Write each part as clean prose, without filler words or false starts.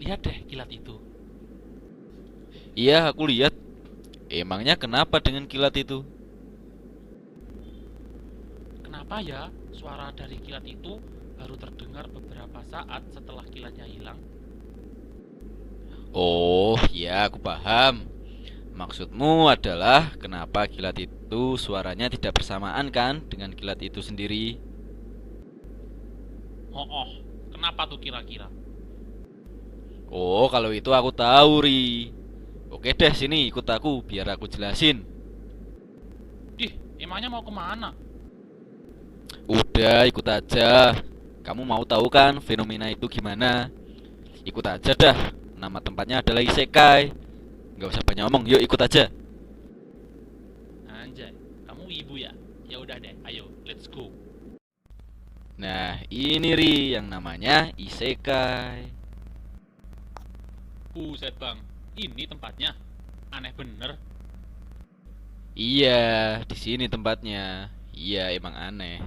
Lihat deh kilat itu. Iya, aku lihat. Emangnya kenapa dengan kilat itu? Kenapa ya suara dari kilat itu baru terdengar beberapa saat setelah kilatnya hilang? Oh, ya aku paham. Maksudmu adalah kenapa kilat itu suaranya tidak bersamaan kan dengan kilat itu sendiri? Oh, oh, kenapa tuh kira-kira? Oh, kalau itu aku tahu, Ri. Oke deh, sini ikut aku biar aku jelasin. Dih, emangnya mau kemana? Udah, ikut aja. Kamu mau tahu kan fenomena itu gimana? Ikut aja dah. Nama tempatnya adalah Isekai. Nggak usah banyak ngomong, yuk ikut aja. Anjay, kamu ibu ya? Ya udah deh, ayo, let's go. Nah, ini Ri yang namanya Isekai. Buset bang, ini tempatnya. Aneh bener. Iya, di sini tempatnya. Iya, emang aneh.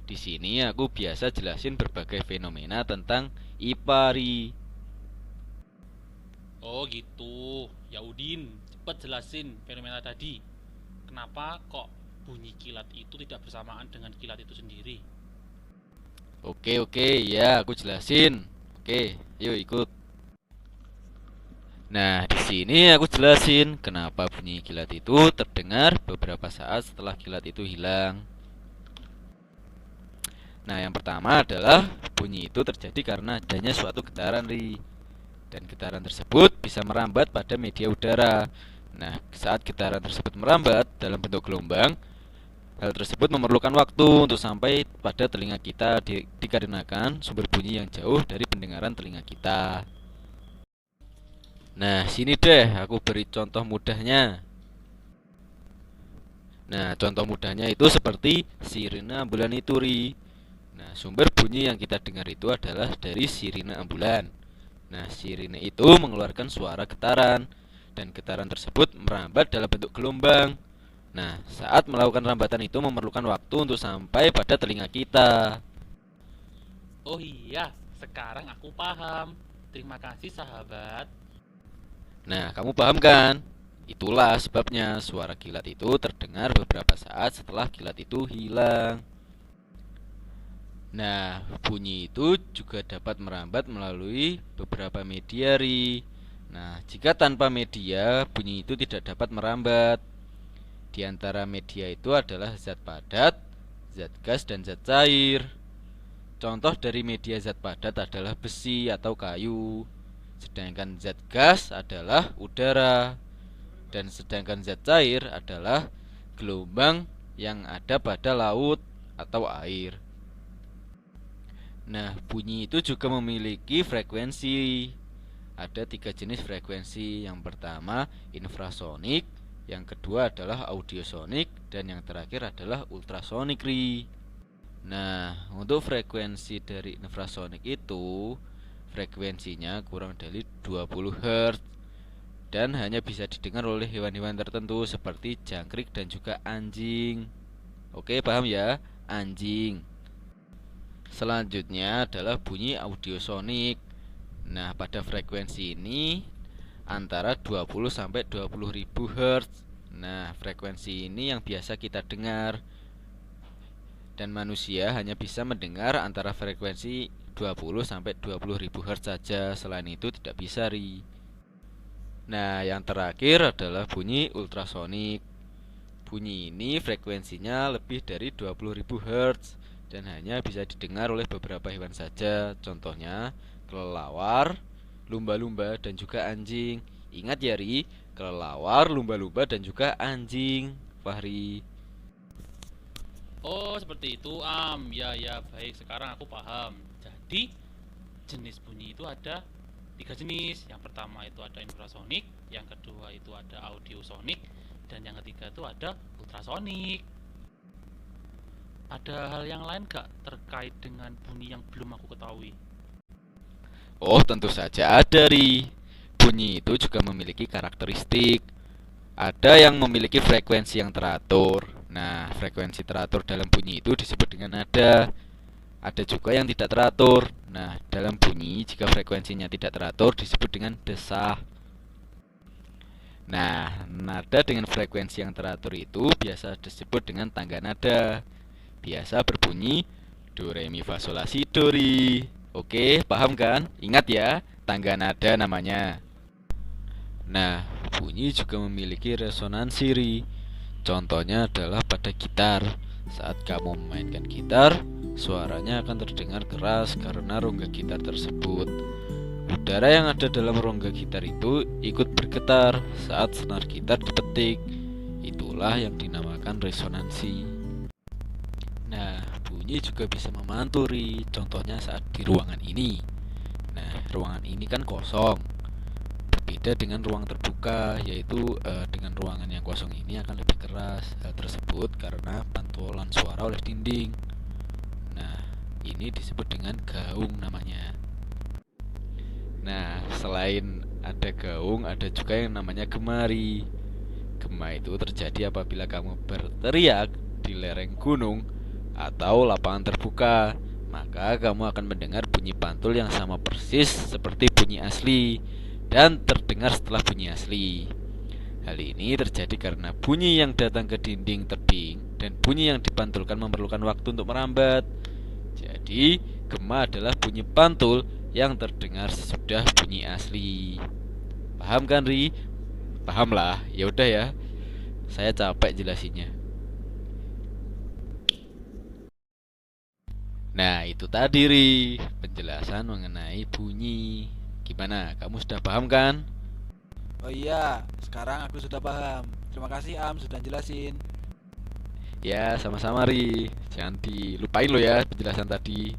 Di sini aku biasa jelasin berbagai fenomena tentang Ipari. Oh gitu, ya Udin, cepet jelasin fenomena tadi. Kenapa kok bunyi kilat itu tidak bersamaan dengan kilat itu sendiri? Oke, ya aku jelasin. Oke, yuk ikut. Nah, di sini aku jelasin kenapa bunyi kilat itu terdengar beberapa saat setelah kilat itu hilang. Nah, yang pertama adalah bunyi itu terjadi karena adanya suatu getaran, Ri. Dan getaran tersebut bisa merambat pada media udara. Nah, saat getaran tersebut merambat dalam bentuk gelombang, hal tersebut memerlukan waktu untuk sampai pada telinga kita dikarenakan sumber bunyi yang jauh dari pendengaran telinga kita. Nah, sini deh aku beri contoh mudahnya. Nah, contoh mudahnya itu seperti sirine ambulan itu, Ri. Nah, sumber bunyi yang kita dengar itu adalah dari sirine ambulan. Nah, sirine itu mengeluarkan suara getaran dan getaran tersebut merambat dalam bentuk gelombang. Nah, saat melakukan rambatan itu memerlukan waktu untuk sampai pada telinga kita. Oh iya, sekarang aku paham. Terima kasih sahabat. Nah, kamu paham kan? Itulah sebabnya suara kilat itu terdengar beberapa saat setelah kilat itu hilang. Nah, bunyi itu juga dapat merambat melalui beberapa media, Ri. Nah, jika tanpa media, bunyi itu tidak dapat merambat. Di antara media itu adalah zat padat, zat gas, dan zat cair. Contoh dari media zat padat adalah besi atau kayu. Sedangkan zat gas adalah udara. Dan sedangkan zat cair adalah gelombang yang ada pada laut atau air. Nah, bunyi itu juga memiliki frekuensi. Ada tiga jenis frekuensi. Yang pertama infrasonik, yang kedua adalah audiosonik, dan yang terakhir adalah ultrasonik, Ri. Nah, untuk frekuensi dari infrasonik itu frekuensinya kurang dari 20 Hz dan hanya bisa didengar oleh hewan-hewan tertentu seperti jangkrik dan juga anjing. Oke, paham ya? Anjing. Selanjutnya adalah bunyi audiosonik. Nah, pada frekuensi ini antara 20 sampai 20 ribu Hz. Nah, frekuensi ini yang biasa kita dengar. Dan manusia hanya bisa mendengar antara frekuensi 20 sampai 20 ribu Hz saja. Selain itu tidak bisa, Ri. Nah, yang terakhir adalah bunyi ultrasonik. Bunyi ini frekuensinya lebih dari 20.000 Hz dan hanya bisa didengar oleh beberapa hewan saja. Contohnya kelelawar, lumba-lumba, dan juga anjing. Ingat ya, Ri, kelelawar, lumba-lumba, dan juga anjing, Fahri. Oh, seperti itu, Am. Ya, ya, baik. Sekarang aku paham. Jadi, jenis bunyi itu ada tiga jenis. Yang pertama itu ada infrasonik, yang kedua itu ada audiosonik, dan yang ketiga itu ada ultrasonik. Ada hal yang lain gak terkait dengan bunyi yang belum aku ketahui? Oh, tentu saja ada, Ri. Bunyi itu juga memiliki karakteristik. Ada yang memiliki frekuensi yang teratur. Nah, frekuensi teratur dalam bunyi itu disebut dengan nada. Ada juga yang tidak teratur. Nah, dalam bunyi jika frekuensinya tidak teratur disebut dengan desah. Nah, nada dengan frekuensi yang teratur itu biasa disebut dengan tangga nada. Biasa berbunyi do, re, mi, fa, sol, la, si, do, ri. Oke, paham kan? Ingat ya, tangga nada namanya. Nah, bunyi juga memiliki resonansi, ri. Contohnya adalah pada gitar. Saat kamu memainkan gitar, suaranya akan terdengar keras karena rongga gitar tersebut. Udara yang ada dalam rongga gitar itu ikut bergetar saat senar gitar dipetik. Itulah yang dinamakan resonansi. Nah, bunyi juga bisa memanturi. Contohnya saat di ruangan ini. Nah, ruangan ini kan kosong. Berbeda dengan ruang terbuka, yaitu dengan ruangan yang kosong ini akan lebih keras. Hal tersebut karena pantulan suara oleh dinding. Nah, ini disebut dengan gaung namanya. Nah, selain ada gaung, ada juga yang namanya gemari. Gema itu terjadi apabila kamu berteriak di lereng gunung atau lapangan terbuka, maka kamu akan mendengar bunyi pantul yang sama persis seperti bunyi asli dan terdengar setelah bunyi asli. Hal ini terjadi karena bunyi yang datang ke dinding tebing dan bunyi yang dipantulkan memerlukan waktu untuk merambat. Jadi, gema adalah bunyi pantul yang terdengar sesudah bunyi asli. Paham kan, Ri? Paham lah. Ya udah ya. Saya capek jelasinnya. Nah, itu tadi, Ri, penjelasan mengenai bunyi. Gimana? Kamu sudah paham kan? Oh iya, sekarang aku sudah paham. Terima kasih Am sudah jelasin. Ya, sama-sama, Ri. Jangan dilupain lo ya penjelasan tadi.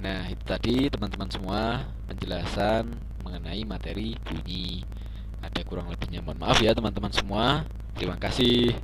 Nah, itu tadi teman-teman semua penjelasan mengenai materi bunyi. Ada kurang lebihnya mohon maaf ya teman-teman semua. Terima kasih.